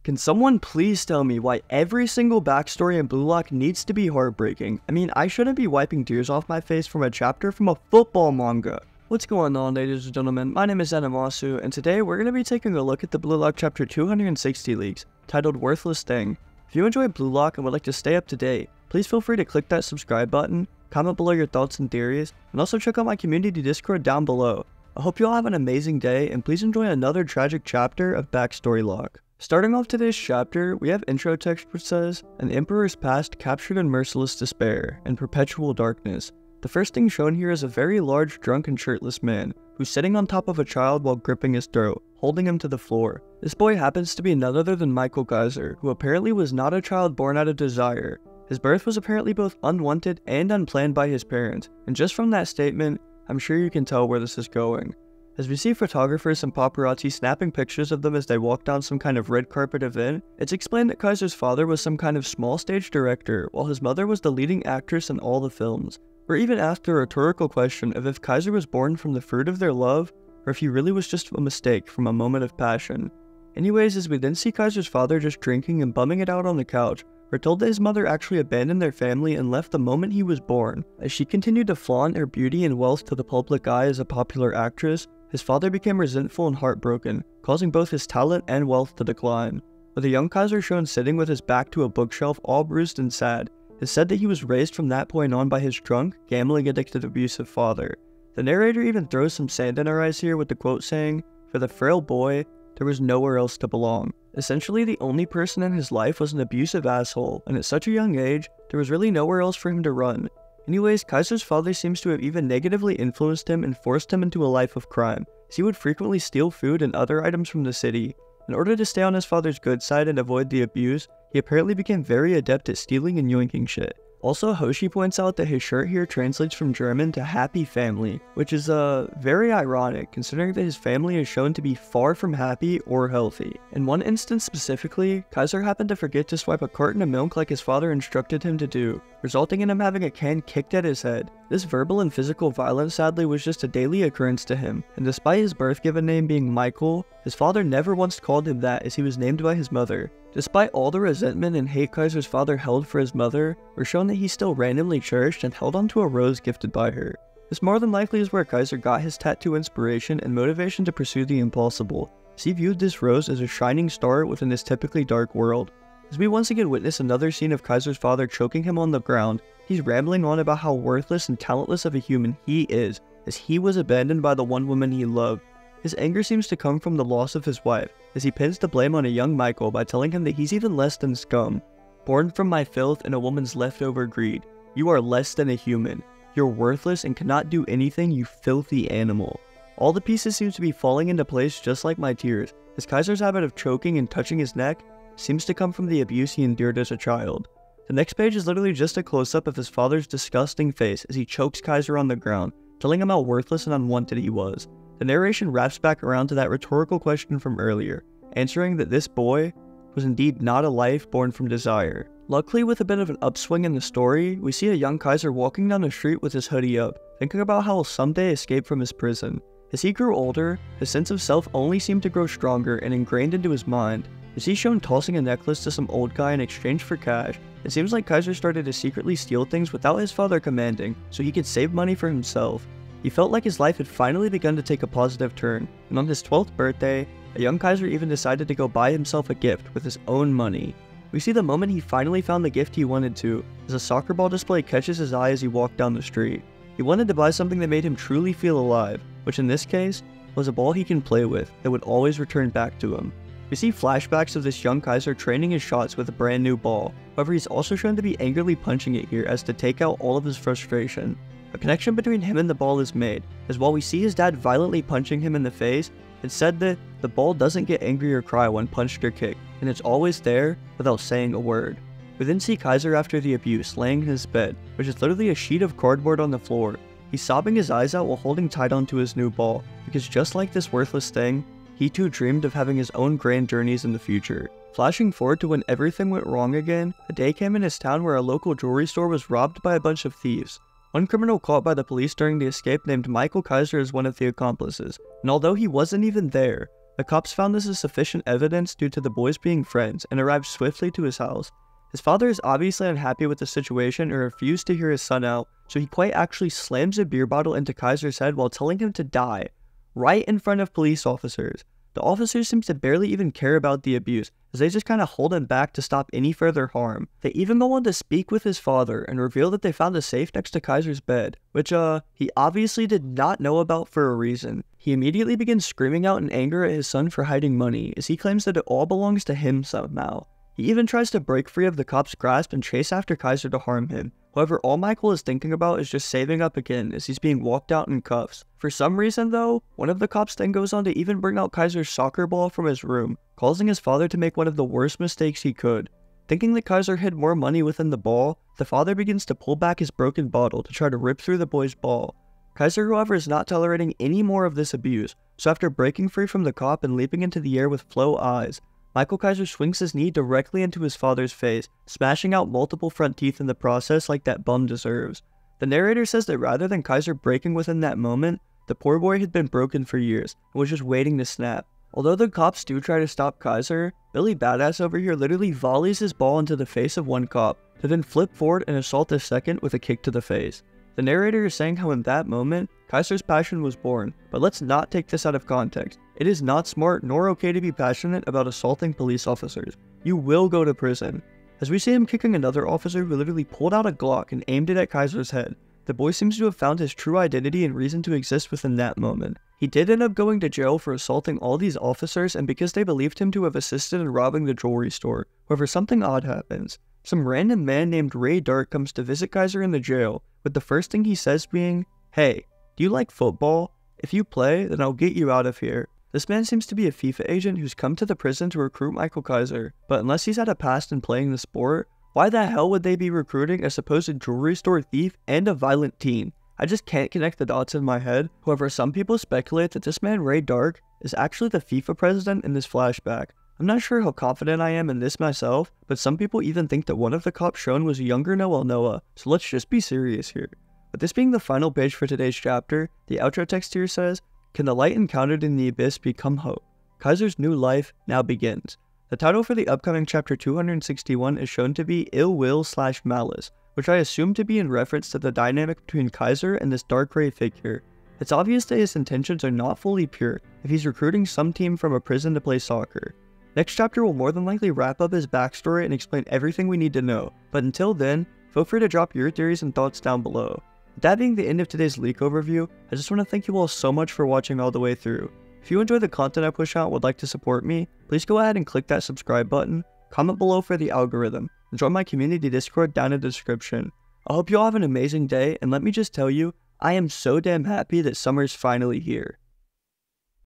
Can someone please tell me why every single backstory in Blue Lock needs to be heartbreaking? I mean, I shouldn't be wiping tears off my face from a chapter from a football manga. What's going on, ladies and gentlemen? My name is Animasu, and today we're going to be taking a look at the Blue Lock chapter 260 leaks, titled Worthless Thing. If you enjoy Blue Lock and would like to stay up to date, please feel free to click that subscribe button, comment below your thoughts and theories, and also check out my community Discord down below. I hope you all have an amazing day, and please enjoy another tragic chapter of Backstory Lock. Starting off today's chapter, we have intro text which says, "An emperor's past captured in merciless despair and perpetual darkness." The first thing shown here is a very large, drunk and shirtless man, who's sitting on top of a child while gripping his throat, holding him to the floor. This boy happens to be none other than Micheal Kaiser, who apparently was not a child born out of desire. His birth was apparently both unwanted and unplanned by his parents, and just from that statement, I'm sure you can tell where this is going. As we see photographers and paparazzi snapping pictures of them as they walk down some kind of red carpet event, it's explained that Kaiser's father was some kind of small stage director, while his mother was the leading actress in all the films. We're even asked the rhetorical question of if Kaiser was born from the fruit of their love, or if he really was just a mistake from a moment of passion. Anyways, as we then see Kaiser's father just drinking and bumming it out on the couch, we're told that his mother actually abandoned their family and left the moment he was born. As she continued to flaunt her beauty and wealth to the public eye as a popular actress, his father became resentful and heartbroken, causing both his talent and wealth to decline. With a young Kaiser shown sitting with his back to a bookshelf all bruised and sad, it's said that he was raised from that point on by his drunk, gambling-addicted, abusive father. The narrator even throws some sand in our eyes here with the quote saying, "For the frail boy, there was nowhere else to belong." Essentially, the only person in his life was an abusive asshole, and at such a young age, there was really nowhere else for him to run. Anyways, Kaiser's father seems to have even negatively influenced him and forced him into a life of crime, as he would frequently steal food and other items from the city. In order to stay on his father's good side and avoid the abuse, he apparently became very adept at stealing and yoinking shit. Also, Hoshi points out that his shirt here translates from German to happy family, which is very ironic considering that his family is shown to be far from happy or healthy. In one instance specifically, Kaiser happened to forget to swipe a carton of milk like his father instructed him to do, resulting in him having a can kicked at his head. This verbal and physical violence sadly was just a daily occurrence to him, and despite his birth given name being Micheal, his father never once called him that as he was named by his mother. Despite all the resentment and hate Kaiser's father held for his mother, we're shown that he still randomly cherished and held onto a rose gifted by her. This more than likely is where Kaiser got his tattoo inspiration and motivation to pursue the impossible, as he viewed this rose as a shining star within this typically dark world. As we once again witness another scene of Kaiser's father choking him on the ground, he's rambling on about how worthless and talentless of a human he is, as he was abandoned by the one woman he loved. His anger seems to come from the loss of his wife, as he pins the blame on a young Micheal by telling him that he's even less than scum. "Born from my filth and a woman's leftover greed, you are less than a human. You're worthless and cannot do anything, you filthy animal." All the pieces seem to be falling into place just like my tears, as Kaiser's habit of choking and touching his neck seems to come from the abuse he endured as a child. The next page is literally just a close-up of his father's disgusting face as he chokes Kaiser on the ground, telling him how worthless and unwanted he was. The narration wraps back around to that rhetorical question from earlier, answering that this boy was indeed not a life born from desire. Luckily, with a bit of an upswing in the story, we see a young Kaiser walking down the street with his hoodie up, thinking about how he'll someday escape from his prison. As he grew older, his sense of self only seemed to grow stronger and ingrained into his mind. As he's shown tossing a necklace to some old guy in exchange for cash, it seems like Kaiser started to secretly steal things without his father commanding, so he could save money for himself. He felt like his life had finally begun to take a positive turn, and on his 12th birthday, a young Kaiser even decided to go buy himself a gift with his own money. We see the moment he finally found the gift he wanted to, as a soccer ball display catches his eye as he walked down the street. He wanted to buy something that made him truly feel alive, which in this case, was a ball he can play with that would always return back to him. We see flashbacks of this young Kaiser training his shots with a brand new ball, however he's also shown to be angrily punching it here as to take out all of his frustration. A connection between him and the ball is made, as while we see his dad violently punching him in the face, it's said that the ball doesn't get angry or cry when punched or kicked, and it's always there without saying a word. We then see Kaiser after the abuse laying in his bed, which is literally a sheet of cardboard on the floor. He's sobbing his eyes out while holding tight onto his new ball, because just like this worthless thing, he too dreamed of having his own grand journeys in the future. Flashing forward to when everything went wrong again, a day came in his town where a local jewelry store was robbed by a bunch of thieves. One criminal caught by the police during the escape named Micheal Kaiser as one of the accomplices, and although he wasn't even there, The cops found this as sufficient evidence due to the boys being friends and arrived swiftly to his house. His father is obviously unhappy with the situation and refused to hear his son out, so he quite actually slams a beer bottle into Kaiser's head while telling him to die, right in front of police officers. The officers seem to barely even care about the abuse, as they just kinda hold him back to stop any further harm. They even go on to speak with his father and reveal that they found a safe next to Kaiser's bed, which he obviously did not know about for a reason. He immediately begins screaming out in anger at his son for hiding money, as he claims that it all belongs to him somehow. He even tries to break free of the cops' grasp and chase after Kaiser to harm him. However, all Micheal is thinking about is just saving up again as he's being walked out in cuffs. For some reason though, one of the cops then goes on to even bring out Kaiser's soccer ball from his room, causing his father to make one of the worst mistakes he could. Thinking that Kaiser hid more money within the ball, the father begins to pull back his broken bottle to try to rip through the boy's ball. Kaiser, however, is not tolerating any more of this abuse, so after breaking free from the cop and leaping into the air with flow eyes, Micheal Kaiser swings his knee directly into his father's face, smashing out multiple front teeth in the process like that bum deserves. The narrator says that rather than Kaiser breaking within that moment, the poor boy had been broken for years and was just waiting to snap. Although the cops do try to stop Kaiser, Billy Badass over here literally volleys his ball into the face of one cop, to then flip forward and assault the second with a kick to the face. The narrator is saying how in that moment, Kaiser's passion was born, but let's not take this out of context. It is not smart nor okay to be passionate about assaulting police officers. You will go to prison. As we see him kicking another officer who literally pulled out a Glock and aimed it at Kaiser's head, the boy seems to have found his true identity and reason to exist within that moment. He did end up going to jail for assaulting all these officers and because they believed him to have assisted in robbing the jewelry store. However, something odd happens. Some random man named Ray Dark comes to visit Kaiser in the jail, with the first thing he says being, "Hey, do you like football? If you play, then I'll get you out of here." This man seems to be a FIFA agent who's come to the prison to recruit Micheal Kaiser, but unless he's had a past in playing the sport, why the hell would they be recruiting a supposed jewelry store thief and a violent teen? I just can't connect the dots in my head. However, some people speculate that this man Ray Dark is actually the FIFA president in this flashback. I'm not sure how confident I am in this myself, but some people even think that one of the cops shown was a younger Noah, so let's just be serious here. With this being the final page for today's chapter, the outro text here says, "Can the light encountered in the abyss become hope? Kaiser's new life now begins." The title for the upcoming chapter 261 is shown to be Ill Will / Malice, which I assume to be in reference to the dynamic between Kaiser and this dark gray figure. It's obvious that his intentions are not fully pure if he's recruiting some team from a prison to play soccer. Next chapter will more than likely wrap up his backstory and explain everything we need to know, but until then, feel free to drop your theories and thoughts down below. With that being the end of today's leak overview, I just want to thank you all so much for watching all the way through. If you enjoy the content I push out and would like to support me, please go ahead and click that subscribe button, comment below for the algorithm, and join my community Discord down in the description. I hope you all have an amazing day, and let me just tell you, I am so damn happy that summer's finally here.